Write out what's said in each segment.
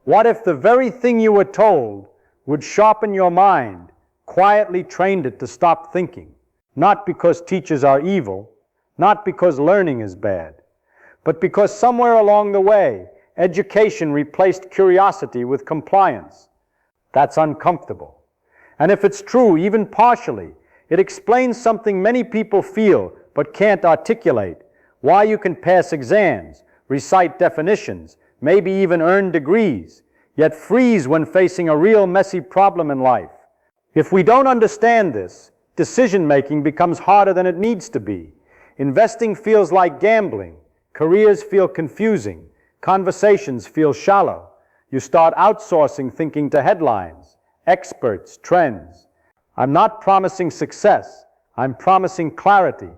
What if the very thing you were told would sharpen your mind, quietly trained it to stop thinking? Not because teachers are evil, not because learning is bad, but because somewhere along the way, education replaced curiosity with compliance. That's uncomfortable. And if it's true, even partially, it explains something many people feel but can't articulate: why you can pass exams, recite definitions, maybe even earn degrees, yet freeze when facing a real messy problem in life. If we don't understand this, decision-making becomes harder than it needs to be. Investing feels like gambling. Careers feel confusing. Conversations feel shallow. You start outsourcing thinking to headlines, experts, trends. I'm not promising success. I'm promising clarity.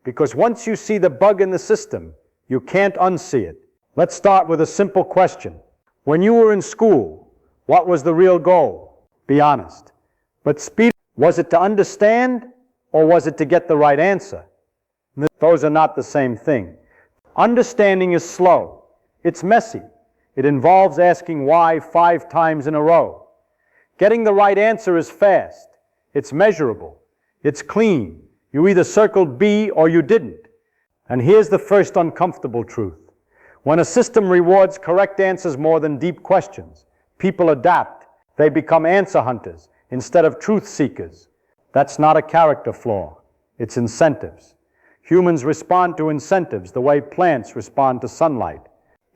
Because once you see the bug in the system, you can't unsee it. Let's start with a simple question. When you were in school, what was the real goal? Be honest. But was it to understand, or was it to get the right answer? Those are not the same thing. Understanding is slow. It's messy. It involves asking why 5 times in a row. Getting the right answer is fast. It's measurable. It's clean. You either circled B or you didn't. And here's the first uncomfortable truth. When a system rewards correct answers more than deep questions, people adapt. They become answer hunters instead of truth seekers. That's not a character flaw. It's incentives. Humans respond to incentives the way plants respond to sunlight.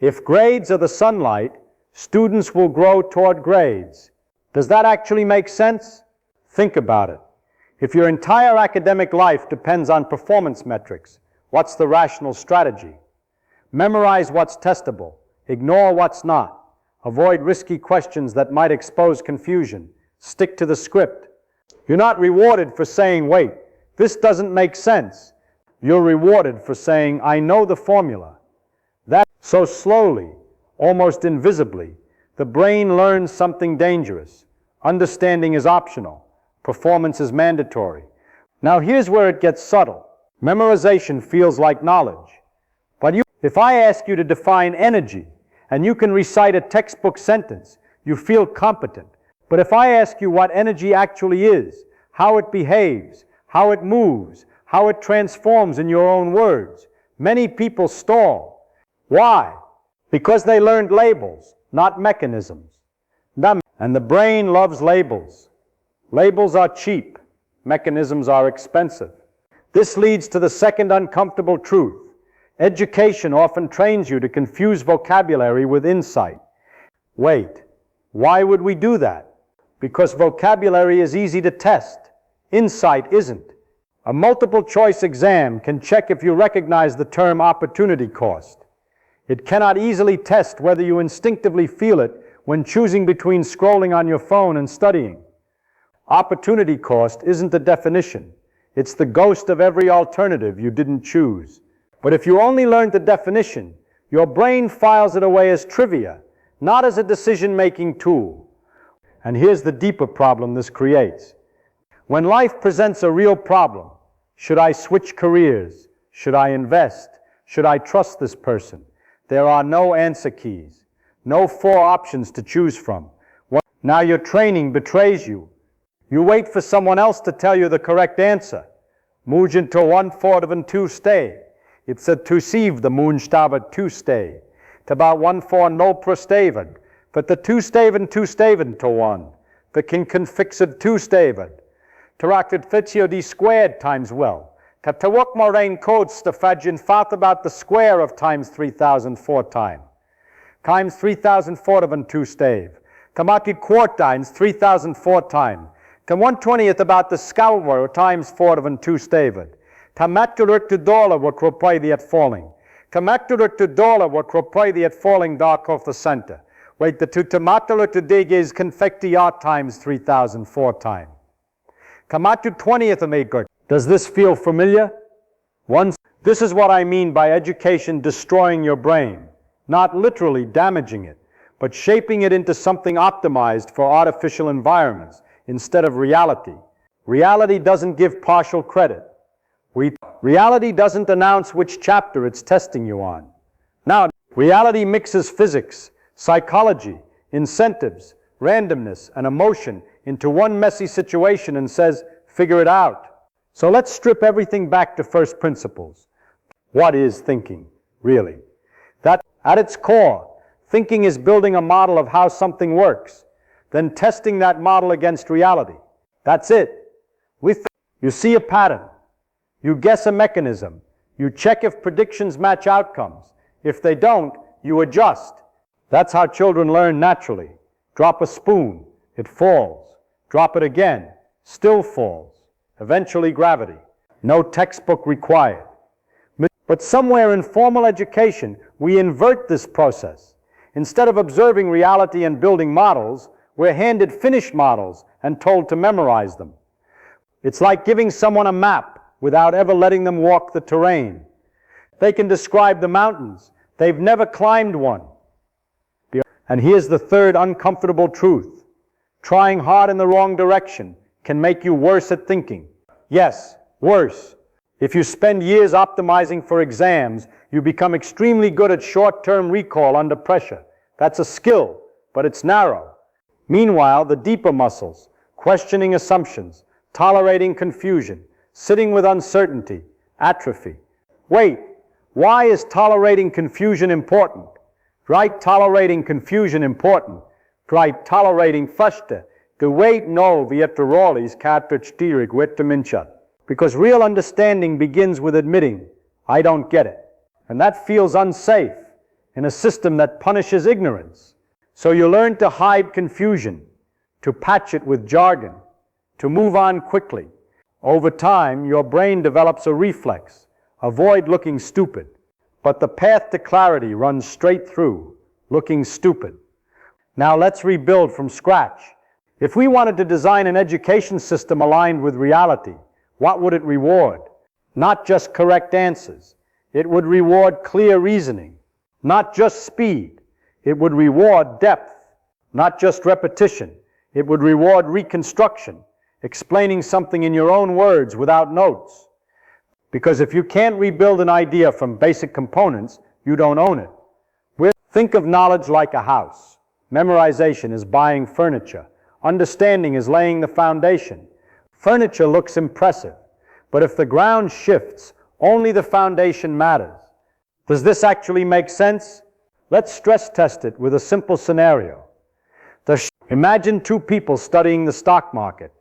If grades are the sunlight, students will grow toward grades. Does that actually make sense? Think about it. If your entire academic life depends on performance metrics, what's the rational strategy? Memorize what's testable. Ignore what's not. Avoid risky questions that might expose confusion. Stick to the script. You're not rewarded for saying, wait, this doesn't make sense. You're rewarded for saying, I know the formula. So slowly, almost invisibly, the brain learns something dangerous. Understanding is optional. Performance is mandatory. Now here's where it gets subtle. Memorization feels like knowledge. But if I ask you to define energy, and you can recite a textbook sentence, you feel competent. But if I ask you what energy actually is, how it behaves, how it moves, how it transforms in your own words, many people stall. Why? Because they learned labels, not mechanisms. And the brain loves labels. Labels are cheap. Mechanisms are expensive. This leads to the second uncomfortable truth. Education often trains you to confuse vocabulary with insight. Wait, why would we do that? Because vocabulary is easy to test. Insight isn't. A multiple choice exam can check if you recognize the term opportunity cost. It cannot easily test whether you instinctively feel it when choosing between scrolling on your phone and studying. Opportunity cost isn't a definition. It's the ghost of every alternative you didn't choose. But if you only learned the definition, your brain files it away as trivia, not as a decision-making tool. And here's the deeper problem this creates. When life presents a real problem, should I switch careers? Should I invest? Should I trust this person? There are no answer keys, no 4 options to choose from. Now your training betrays you. You wait for someone else to tell you the correct answer. Mugen to 1/4 2 stay. It's a tu siv the moonstava 2 stay. About 1/4 no prostaven. But the 2 staven 2 staven to 1. The can confixed 2 staven. Teracted fitio d squared times well. Tatawak morain codes the fadjin thought about the square of times 3004 time. Times 3004 2 stave. Tamati quartines 3004 time. Tam 1/20th about the scour times 4 2 staven. Tamaturuk to dollar what cropay the at falling. Tamaturuk to dollar what cropay the at falling dark off the center. Wait the two tamaturuk to dig is confectiart times 3004 time. Kamatu 20th of acre. Does this feel familiar? This is what I mean by education destroying your brain. Not literally damaging it, but shaping it into something optimized for artificial environments instead of reality. Reality doesn't give partial credit. Reality doesn't announce which chapter it's testing you on. Now, reality mixes physics, psychology, incentives, randomness, and emotion into one messy situation and says, figure it out. So let's strip everything back to first principles. What is thinking, really? That, at its core, thinking is building a model of how something works, then testing that model against reality. That's it. You see a pattern. You guess a mechanism. You check if predictions match outcomes. If they don't, you adjust. That's how children learn naturally. Drop a spoon, it falls. Drop it again, still falls. Eventually gravity. No textbook required. But somewhere in formal education, we invert this process. Instead of observing reality and building models, we're handed finished models and told to memorize them. It's like giving someone a map without ever letting them walk the terrain. They can describe the mountains. They've never climbed one. And here's the third uncomfortable truth. Trying hard in the wrong direction can make you worse at thinking. Yes, worse. If you spend years optimizing for exams, you become extremely good at short-term recall under pressure. That's a skill, but it's narrow. Meanwhile, the deeper muscles, questioning assumptions, tolerating confusion, sitting with uncertainty, atrophy. Wait, why is tolerating confusion important? Right, tolerating confusion important. Right, tolerating första. Geweit no wie ett rolis katverstyrig witterminchat. Because real understanding begins with admitting, I don't get it. And that feels unsafe in a system that punishes ignorance. So you learn to hide confusion, to patch it with jargon, to move on quickly. Over time, your brain develops a reflex. Avoid looking stupid. But the path to clarity runs straight through, looking stupid. Now let's rebuild from scratch. If we wanted to design an education system aligned with reality, what would it reward? Not just correct answers. It would reward clear reasoning. Not just speed. It would reward depth. Not just repetition. It would reward reconstruction, explaining something in your own words without notes. Because if you can't rebuild an idea from basic components, you don't own it. Think of knowledge like a house. Memorization is buying furniture. Understanding is laying the foundation. Furniture looks impressive, but if the ground shifts, only the foundation matters. Does this actually make sense? Let's stress test it with a simple scenario. Imagine two people studying the stock market.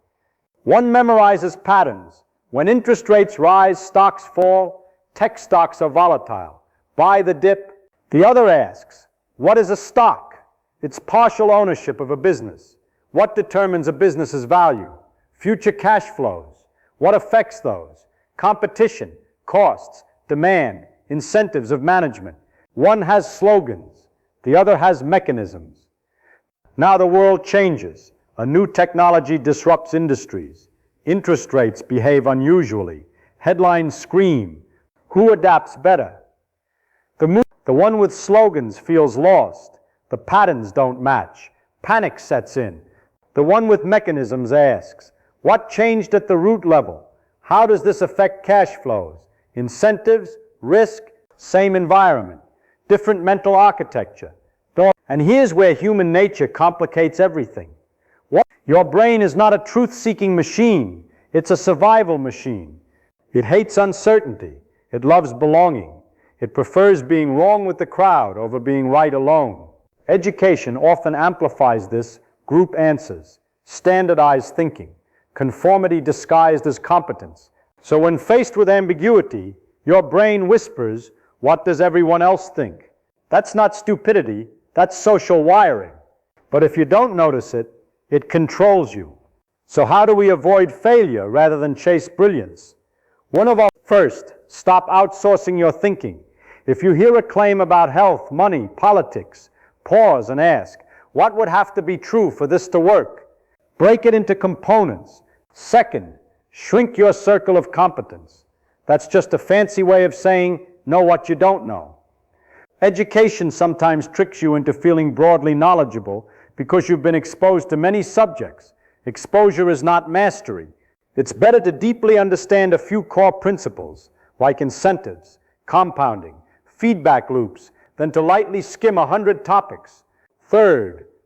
One memorizes patterns. When interest rates rise, stocks fall. Tech stocks are volatile. Buy the dip. The other asks, what is a stock? It's partial ownership of a business. What determines a business's value? Future cash flows. What affects those? Competition, costs, demand, incentives of management. One has slogans. The other has mechanisms. Now the world changes. A new technology disrupts industries. Interest rates behave unusually. Headlines scream. Who adapts better? The one with slogans feels lost. The patterns don't match. Panic sets in. The one with mechanisms asks, what changed at the root level? How does this affect cash flows? Incentives, risk, same environment, different mental architecture. And here's where human nature complicates everything. Your brain is not a truth-seeking machine. It's a survival machine. It hates uncertainty. It loves belonging. It prefers being wrong with the crowd over being right alone. Education often amplifies this: group answers, standardized thinking, conformity disguised as competence. So when faced with ambiguity, your brain whispers, what does everyone else think? That's not stupidity, that's social wiring. But if you don't notice it, it controls you. So how do we avoid failure rather than chase brilliance? First, stop outsourcing your thinking. If you hear a claim about health, money, politics, pause and ask, what would have to be true for this to work? Break it into components. Second, shrink your circle of competence. That's just a fancy way of saying, know what you don't know. Education sometimes tricks you into feeling broadly knowledgeable because you've been exposed to many subjects. Exposure is not mastery. It's better to deeply understand a few core principles, like incentives, compounding, feedback loops, than to lightly skim 100 topics. Third,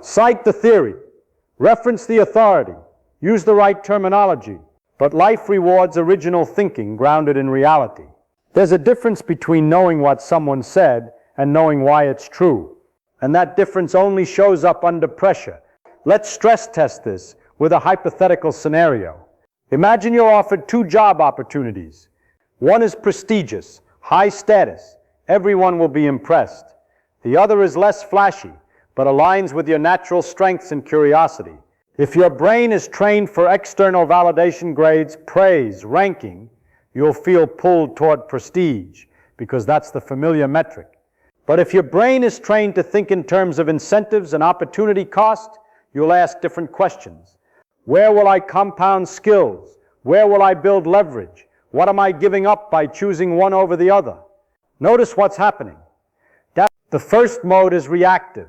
Cite the theory, reference the authority, use the right terminology, but life rewards original thinking grounded in reality. There's a difference between knowing what someone said and knowing why it's true, and that difference only shows up under pressure. Let's stress test this with a hypothetical scenario. Imagine you're offered 2 job opportunities. One is prestigious, high status, everyone will be impressed. The other is less flashy, but aligns with your natural strengths and curiosity. If your brain is trained for external validation, grades, praise, ranking, you'll feel pulled toward prestige, because that's the familiar metric. But if your brain is trained to think in terms of incentives and opportunity cost, you'll ask different questions. Where will I compound skills? Where will I build leverage? What am I giving up by choosing one over the other? Notice what's happening. The first mode is reactive.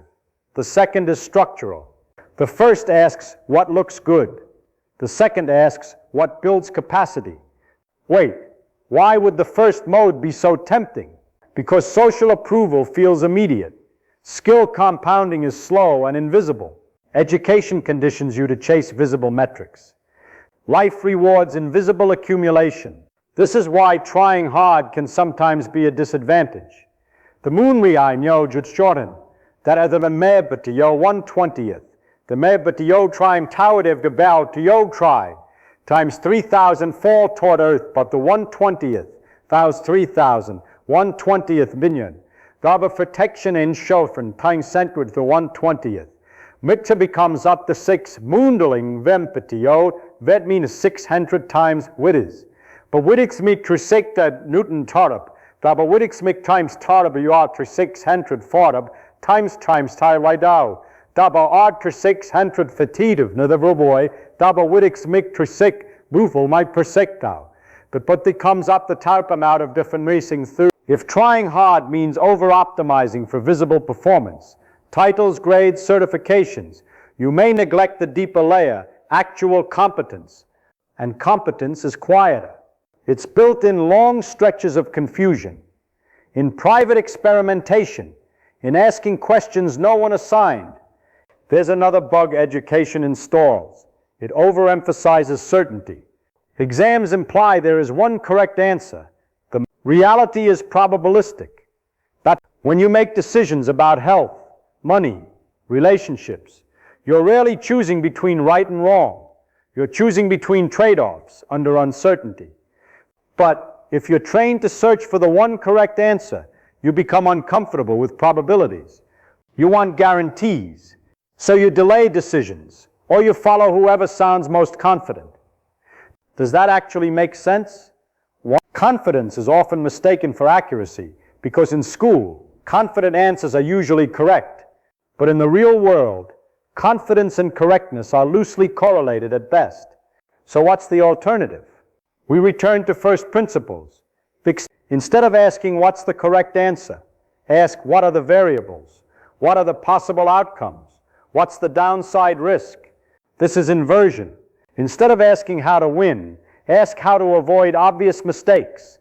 The second is structural. The first asks, what looks good? The second asks, what builds capacity? Wait, why would the first mode be so tempting? Because social approval feels immediate. Skill compounding is slow and invisible. Education conditions you to chase visible metrics. Life rewards invisible accumulation. This is why trying hard can sometimes be a disadvantage. The moon riai nyo jutshorten, that are the mebati yo 1/20th. The mebati yo trim towerev gabal to yo try, times 3,004 toward earth, but the 1/20th, thous 3,000, 1/20th million. Daba protection in shofren, times sent with the 1/20th. Mitta becomes up to 6 moondeling vempatio, that means 600 times widis. But widix me trisekta Newton tarab, daba widix me times tarab you are 600 forab, times tie ridao. Daba art 600 fatidiv, na the boy, daba widix me trisik, bufel my persectao. But it comes up the tarpam out of different racing through. If trying hard means over-optimizing for visible performance, titles, grades, certifications, you may neglect the deeper layer, actual competence. And competence is quieter. It's built in long stretches of confusion, in private experimentation, in asking questions no one assigned. There's another bug education installs. It overemphasizes certainty. Exams imply there is one correct answer. The reality is probabilistic. That when you make decisions about health, money, relationships, you're rarely choosing between right and wrong. You're choosing between trade-offs under uncertainty. But if you're trained to search for the one correct answer, you become uncomfortable with probabilities. You want guarantees. So you delay decisions, or you follow whoever sounds most confident. Does that actually make sense? Confidence is often mistaken for accuracy, because in school, confident answers are usually correct. But in the real world, confidence and correctness are loosely correlated at best. So what's the alternative? We return to first principles. Instead of asking what's the correct answer, ask what are the variables? What are the possible outcomes? What's the downside risk? This is inversion. Instead of asking how to win, ask how to avoid obvious mistakes.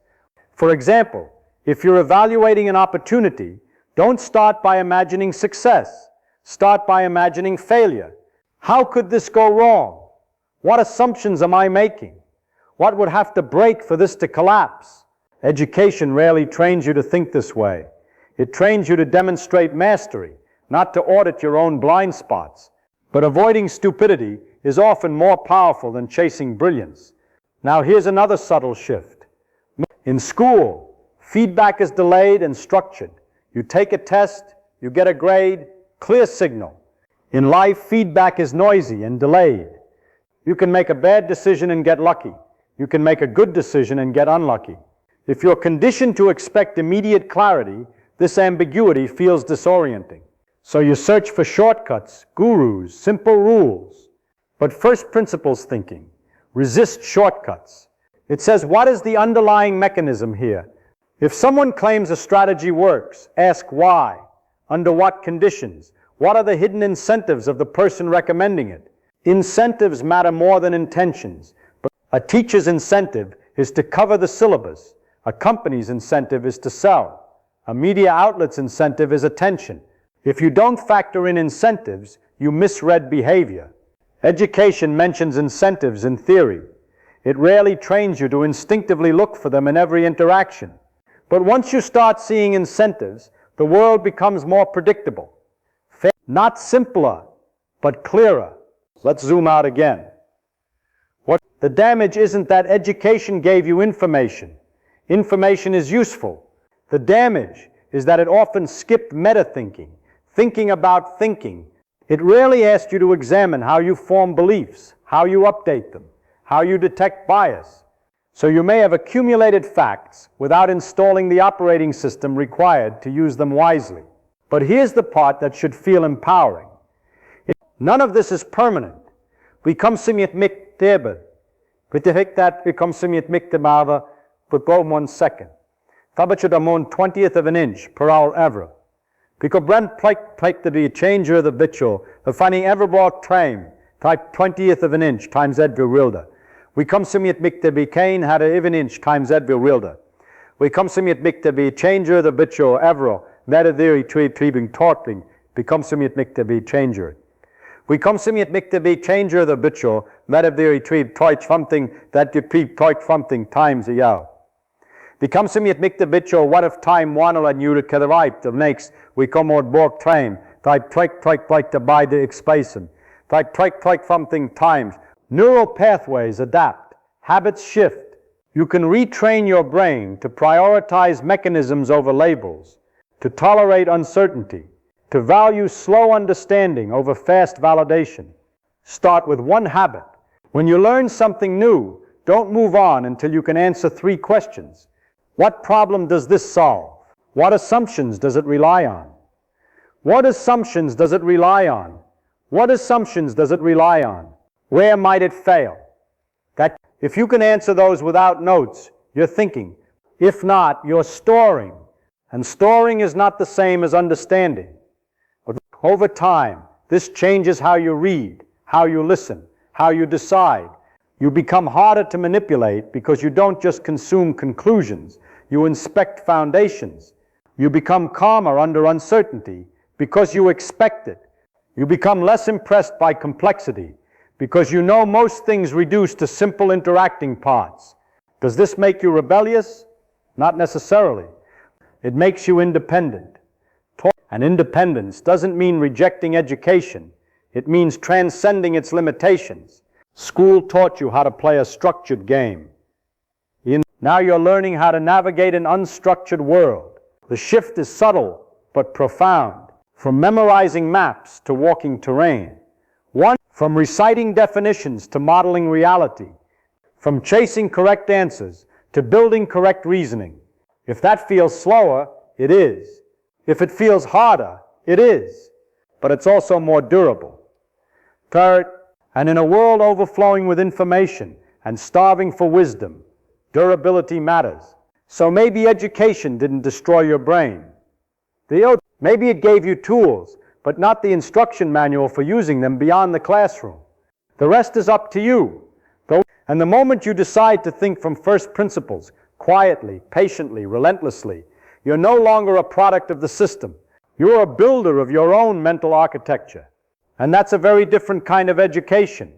For example, if you're evaluating an opportunity, don't start by imagining success. Start by imagining failure. How could this go wrong? What assumptions am I making? What would have to break for this to collapse? Education rarely trains you to think this way. It trains you to demonstrate mastery, not to audit your own blind spots. But avoiding stupidity is often more powerful than chasing brilliance. Now here's another subtle shift. In school, feedback is delayed and structured. You take a test, you get a grade, clear signal. In life, feedback is noisy and delayed. You can make a bad decision and get lucky. You can make a good decision and get unlucky. If you're conditioned to expect immediate clarity, this ambiguity feels disorienting. So you search for shortcuts, gurus, simple rules. But first principles thinking, resist shortcuts. It says, what is the underlying mechanism here? If someone claims a strategy works, ask why, under what conditions, what are the hidden incentives of the person recommending it? Incentives matter more than intentions. But a teacher's incentive is to cover the syllabus. A company's incentive is to sell. A media outlet's incentive is attention. If you don't factor in incentives, you misread behavior. Education mentions incentives in theory. It rarely trains you to instinctively look for them in every interaction. But once you start seeing incentives, the world becomes more predictable. Not simpler, but clearer. Let's zoom out again. The damage isn't that education gave you information. Information is useful. The damage is that it often skipped meta-thinking, thinking about thinking. It rarely asked you to examine how you form beliefs, how you update them, how you detect bias. So you may have accumulated facts without installing the operating system required to use them wisely. But here's the part that should feel empowering. None of this is permanent. We come simit miktebe. We come simit miktebava, but go 1 second. Tabachudamon 20th of an inch per hour ever. Because Brent plike to be a changer of the bitual, the finding ever brought train, type 20th of an inch times Edville Rilda. We come simit miktebi Kane had a even inch times Edville Rilda. We come simit miktebi changer of the bitual ever, metadiri tweebing tortling, become simit miktebi changer. We come simit miktebi changer of the bitual, metadiri tweeb toich something that you tweeb toich something times a yow. Become simit miktebi what if time wanal and you to kederipe the next we come on bork train, type twike to buy the expason, type twike something times. Neural pathways adapt, habits shift. You can retrain your brain to prioritize mechanisms over labels, to tolerate uncertainty, to value slow understanding over fast validation. Start with one habit. When you learn something new, don't move on until you can answer 3 questions. What problem does this solve? What assumptions does it rely on? What assumptions does it rely on? What assumptions does it rely on? Where might it fail? If you can answer those without notes, you're thinking. If not, you're storing. And storing is not the same as understanding. But over time, this changes how you read, how you listen, how you decide. You become harder to manipulate because you don't just consume conclusions, you inspect foundations. You become calmer under uncertainty because you expect it. You become less impressed by complexity because you know most things reduce to simple interacting parts. Does this make you rebellious? Not necessarily. It makes you independent. And independence doesn't mean rejecting education. It means transcending its limitations. School taught you how to play a structured game. Now you're learning how to navigate an unstructured world. The shift is subtle but profound. From memorizing maps to walking terrain. From reciting definitions to modeling reality. From chasing correct answers to building correct reasoning. If that feels slower, it is. If it feels harder, it is. But it's also more durable. Third, and in a world overflowing with information and starving for wisdom, durability matters. So maybe education didn't destroy your brain. Maybe it gave you tools, but not the instruction manual for using them beyond the classroom. The rest is up to you. And the moment you decide to think from first principles, quietly, patiently, relentlessly, you're no longer a product of the system. You're a builder of your own mental architecture. And that's a very different kind of education.